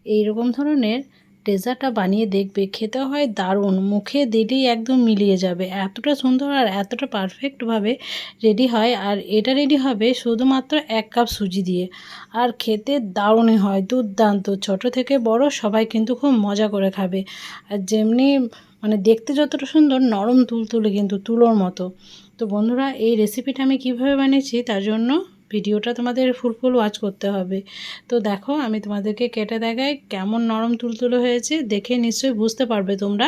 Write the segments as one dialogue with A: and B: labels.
A: এইরকম ধরনের ডেজার্টটা বানিয়ে দেখবে, খেতে হয় দারুণ, মুখে দিলেই একদম মিলিয়ে যাবে। এতটা সুন্দর আর এতটা পারফেক্টভাবে রেডি হয়। আর এটা রেডি হবে শুধুমাত্র 1 কাপ সুজি দিয়ে। আর খেতে দারুণই হয়, দুর্দান্ত। ছোট থেকে বড় সবাই কিন্তু খুব মজা করে খাবে। আর যেমনি মানে দেখতে যতটা সুন্দর, নরম তুলতুলে কিন্তু তুলোর মতো। তো বন্ধুরা, এই রেসিপিটা আমি কিভাবে বানিয়েছি তার জন্য ভিডিওটা তোমাদের ফুল ওয়াচ করতে হবে। তো দেখো, আমি তোমাদেরকে কেটে দেখাই কেমন নরম তুলতুলে হয়েছে। দেখে নিশ্চয়ই বুঝতে পারবে তোমরা।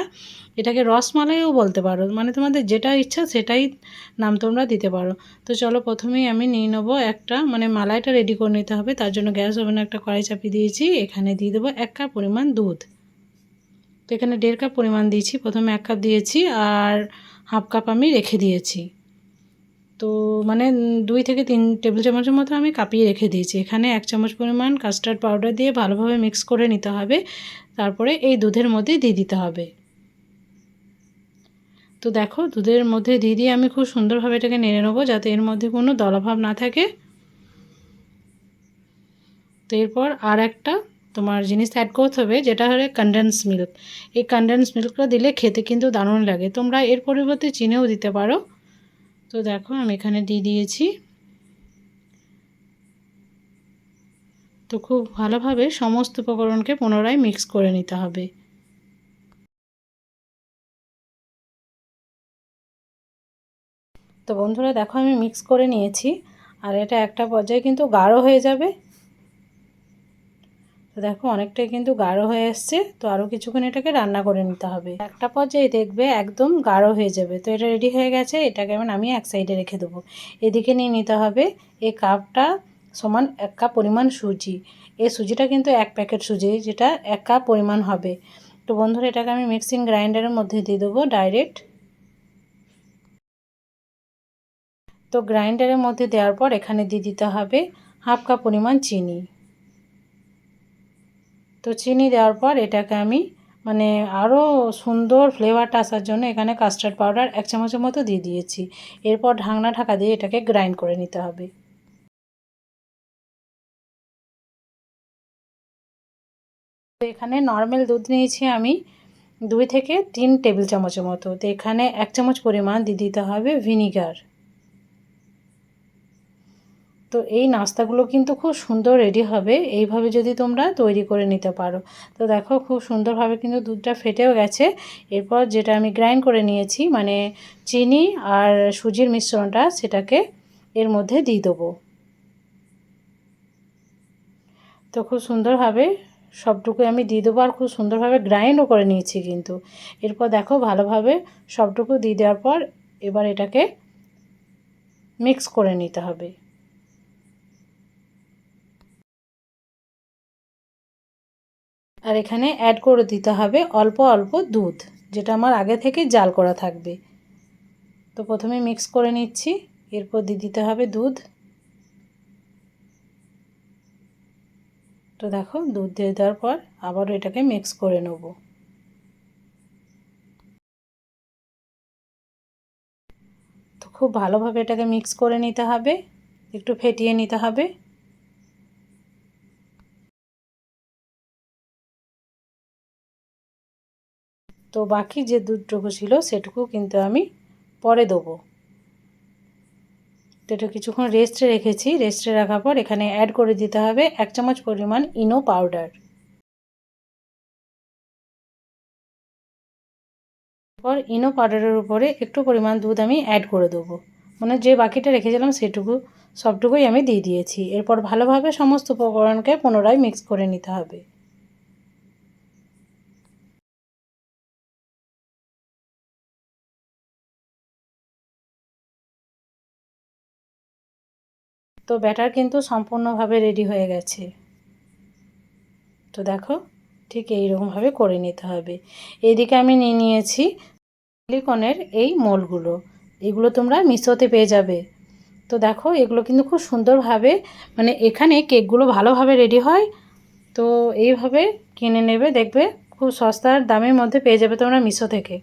A: এটাকে রসমালাইও বলতে পারো, মানে তোমাদের যেটা ইচ্ছা সেটাই নাম তোমরা দিতে পারো। তো চলো, প্রথমেই আমি নিয়ে নেবো একটা, মানে মালাইটা রেডি করে নিতে হবে। তার জন্য গ্যাস ওভেনে একটা কড়াই চাপিয়ে দিয়েছি। এখানে দিয়ে দেবো 1 কাপ পরিমাণ দুধ। তো এখানে 1.5 কাপ পরিমাণ দিয়েছি, প্রথমে 1 কাপ দিয়েছি আর হাফ কাপ আমি রেখে দিয়েছি। তো মানে 2 থেকে 3 টেবিল চামচের মতো আমি কাপিয়ে রেখে দিয়েছি। এখানে 1 চামচ পরিমাণ কাস্টার্ড পাউডার দিয়ে ভালোভাবে মিক্স করে নিতে হবে। তারপরে এই দুধের মধ্যে দিয়ে দিতে হবে। তো দেখো, দুধের মধ্যে দিয়ে আমি খুব সুন্দরভাবে এটাকে নেড়ে নেবো, যাতে এর মধ্যে কোনো দলাভাব না থাকে। তো এরপর আর একটা তোমার জিনিস অ্যাড করতে হবে, যেটা হলো কনডেন্স মিল্ক। এই কনডেন্স মিল্কটা দিলে খেতে কিন্তু দারুণ লাগে। তোমরা এর পরিবর্তে চিনিও দিতে পারো। তো দেখো, আমি এখানে দিয়ে দিয়েছি। তো খুব ভালোভাবে সমস্ত উপকরণকে পুনরায় মিক্স করে নিতে হবে। তো বন্ধুরা দেখো, আমি মিক্স করে নিয়েছি। আর এটা একটা পর্যায়ে কিন্তু গাঢ় হয়ে যাবে। তো দেখো, অনেকটাই কিন্তু গাঢ় হয়ে এসছে। তো আরও কিছুক্ষণ এটাকে রান্না করে নিতে হবে। একটা পর্যায়ে দেখবে একদম গাঢ় হয়ে যাবে। তো এটা রেডি হয়ে গেছে। এটাকে আমি এক সাইডে রেখে দেবো। এদিকে নিয়ে নিতে হবে এই কাপটা সমান 1 কাপ পরিমাণ সুজি। এই সুজিটা কিন্তু 1 প্যাকেট সুজি, যেটা 1 কাপ পরিমাণ হবে। তো বন্ধুরা, এটাকে আমি মিক্সিং গ্রাইন্ডারের মধ্যে দিয়ে দেবো ডাইরেক্ট। তো গ্রাইন্ডারের মধ্যে দেওয়ার পর এখানে দিয়ে দিতে হবে হাফ কাপ পরিমাণ চিনি। তো চিনি দেওয়ার পর এটাকে আমি মানে আরও সুন্দর ফ্লেভারটা আসার জন্য এখানে কাস্টার্ড পাউডার 1 চামচের মতো দিয়ে দিয়েছি। এরপর ঢাকা দিয়ে এটাকে গ্রাইন্ড করে নিতে হবে। তো এখানে নর্মাল দুধ নিয়েছি আমি 2 থেকে 3 টেবিল চামচের মতো। তো এখানে 1 চামচ পরিমাণ দিয়ে দিতে হবে ভিনিগার। তো এই নাস্তাগুলো কিন্তু খুব সুন্দর রেডি হবে এইভাবে যদি তোমরা তৈরি করে নিতে পারো। তো দেখো, খুব সুন্দরভাবে কিন্তু দুধটা ফেটেও গেছে। এরপর যেটা আমি গ্রাইন্ড করে নিয়েছি, মানে চিনি আর সুজির মিশ্রণটা, সেটাকে এর মধ্যে দিয়ে দেবো। তো খুব সুন্দরভাবে সবটুকু আমি দিয়ে দেবো আর খুব সুন্দরভাবে গ্রাইন্ডও করে নিয়েছি কিন্তু। এরপর দেখো, ভালোভাবে সবটুকু দিয়ে দেওয়ার পর এবার এটাকে মিক্স করে নিতে হবে। আর এখানে অ্যাড করে দিতে হবে অল্প অল্প দুধ, যেটা আমার আগে থেকে জাল করা থাকবে। তো প্রথমে মিক্স করে নিচ্ছি, এরপর দিয়ে দিতে হবে দুধ। তো দেখো, দুধ দিয়ে দেওয়ার পর আবারও এটাকে মিক্স করে নেব। তো খুব ভালোভাবে এটাকে মিক্স করে নিতে হবে, একটু ফেটিয়ে নিতে হবে। তো বাকি যে দুধটুকু ছিল সেটুকু কিন্তু আমি পরে দেবো। তো এটা কিছুক্ষণ রেস্টে রেখেছি। রেস্টে রাখার পর এখানে অ্যাড করে দিতে হবে 1 চামচ পরিমাণ ইনো পাউডার। এরপর ইনো পাউডারের উপরে একটু পরিমাণ দুধ আমি অ্যাড করে দেবো, মানে যে বাকিটা রেখেছিলাম সেটুকু সবটুকুই আমি দিয়ে দিয়েছি। এরপর ভালোভাবে সমস্ত উপকরণকে পুনরায় মিক্স করে নিতে হবে। তো ব্যাটার কিন্তু সম্পূর্ণভাবে রেডি হয়ে গেছে। তো দেখো, ঠিক এইরকমভাবে করে নিতে হবে। এইদিকে আমি নিয়ে নিয়েছি সিলিকনের এই মোল্ডগুলো। এগুলো তোমরা মিশোতে পেয়ে যাবে। তো দেখো, এগুলো কিন্তু খুব সুন্দরভাবে, মানে এখানে কেকগুলো ভালোভাবে রেডি হয়। তো এইভাবে কিনে নেবে, দেখবে খুব সস্তার দামের মধ্যে পেয়ে যাবে তোমরা মিশো থেকে।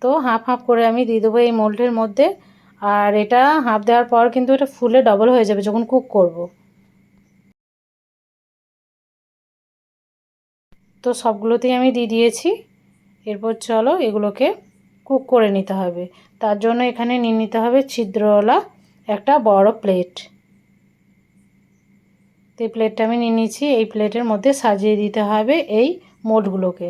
A: তো হাফ হাফ করে আমি দিয়ে দেবো এই মোল্ডের মধ্যে। আর এটা হাফ দেওয়ার পর কিন্তু এটা ফুলে ডবল হয়ে যাবে যখন কুক করব। তো সবগুলোতেই আমি দিয়ে দিয়েছি। এরপর চলো এগুলোকে কুক করে নিতে হবে। তার জন্য এখানে নিয়ে নিতে হবে ছিদ্রওয়ালা একটা বড় প্লেট। তো এই প্লেটটা আমি নিয়ে নিয়েছি। এই প্লেটের মধ্যে সাজিয়ে দিতে হবে এই মোল্ডগুলোকে।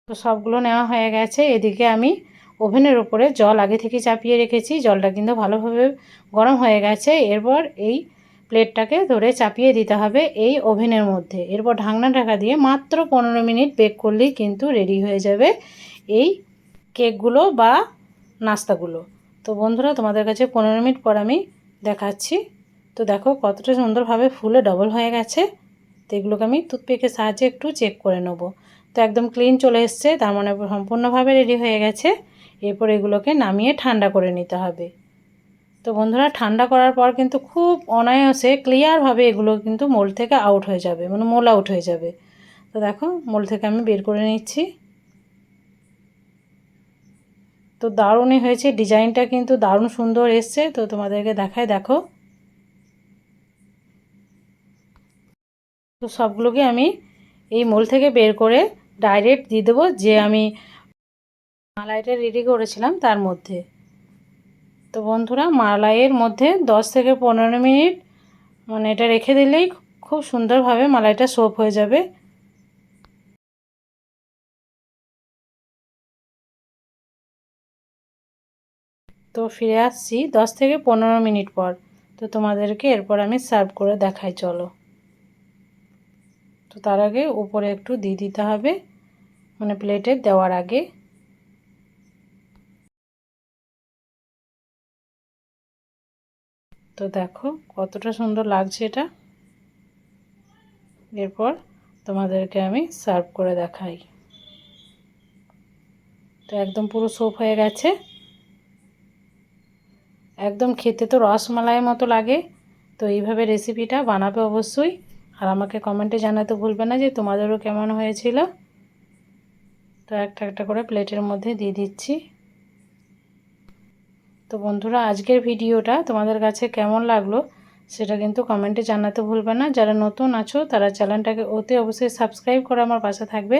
A: তো সবগুলো নেওয়া হয়ে গেছে। এদিকে আমি ওভেনের উপরে জল আগে থেকে চাপিয়ে রেখেছি। জলটা কিন্তু ভালোভাবে গরম হয়ে গেছে। এরপর এই প্লেটটাকে ধরে চাপিয়ে দিতে হবে এই ওভেনের মধ্যে। এরপর ঢাকনা ঢাকা দিয়ে মাত্র 15 মিনিট বেক করলেই কিন্তু রেডি হয়ে যাবে এই কেকগুলো বা নাস্তাগুলো। তো বন্ধুরা তোমাদের কাছে 15 মিনিট পর আমি দেখাচ্ছি। তো দেখো কতটা সুন্দরভাবে ফুলে ডবল হয়ে গেছে। তো এগুলোকে আমি টুথপিকের সাহায্যে একটু চেক করে নেব। তো একদম ক্লিন চলে এসছে, তার মানে সম্পূর্ণভাবে রেডি হয়ে গেছে। এরপর এগুলোকে নামিয়ে ঠান্ডা করে নিতে হবে। তো বন্ধুরা ঠান্ডা করার পর কিন্তু খুব অনায়াসে ক্লিয়ারভাবে এগুলো কিন্তু মোল্ড থেকে আউট হয়ে যাবে, মানে মোল আউট হয়ে যাবে। তো দেখো মোল্ড থেকে আমি বের করে নিচ্ছি। তো দারুণই হয়েছে, ডিজাইনটা কিন্তু দারুণ সুন্দর এসছে। তো তোমাদেরকে দেখায় দেখো। তো সবগুলোকে আমি এই মোল্ড থেকে বের করে ডাইরেক্ট দিয়ে দেবো যে আমি মালাইটা রেডি করেছিলাম তার মধ্যে। তো বন্ধুরা মালাইয়ের মধ্যে 10 থেকে 15 মিনিট মানে এটা রেখে দিলেই খুব সুন্দরভাবে মালাইটা সোপ হয়ে যাবে। তো ফিরে আসছি 10 থেকে 15 মিনিট পর। তো তোমাদেরকে এরপর আমি সার্ভ করে দেখাই চলো। তো তার আগে উপরে একটু দিয়ে দিতে হবে, মানে প্লেটে দেওয়ার আগে। তো দেখো কতটা সুন্দর লাগছে এটা। এরপর তোমাদেরকে আমি সার্ভ করে দেখাই। তো একদম পুরো সোপ হয়ে গেছে। একদম খেতে তো রসমালাইয়ের মতো লাগে। তো এইভাবে রেসিপিটা বানাবে অবশ্যই। আর আমাকে কমেন্টে জানাতে ভুলবে না যে তোমাদেরও কেমন হয়েছিল। তো একটা একটা করে প্লেটের মধ্যে দিয়ে দিচ্ছি। তো বন্ধুরা আজকের ভিডিওটা তোমাদের কাছে কেমন লাগলো সেটা কিন্তু কমেন্টে জানাতে ভুলবে না। যারা নতুন আছো তারা চ্যানেলটাকে অতি অবশ্যই সাবস্ক্রাইব করে আমার পাশে থাকবে।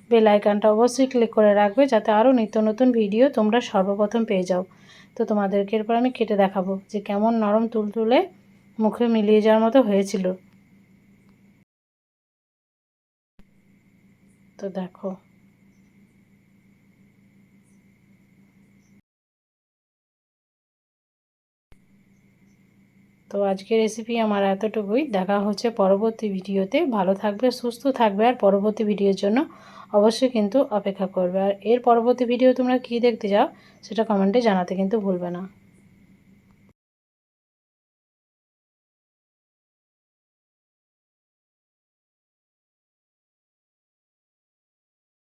A: বেল আইকনটা অবশ্যই ক্লিক করে রাখবে যাতে আরও নিত্য নতুন ভিডিও তোমরা সর্বপ্রথম পেয়ে যাও। তো তোমাদেরকে এরপর আমি কেটে দেখাবো যে কেমন নরম তুলতুলে মুখে মিলিয়ে যাওয়ার মতো হয়েছিল। তো দেখো। তো আজকের রেসিপি আমার এতটুকুই। দেখা হচ্ছে পরবর্তী ভিডিওতে। ভালো থাকবে, সুস্থ থাকবে, আর পরবর্তী ভিডিওর জন্য অবশ্যই কিন্তু অপেক্ষা করবে। আর এর পরবর্তী ভিডিও তোমরা কী দেখতে চাও সেটা কমেন্টে জানাতে কিন্তু ভুলবে না।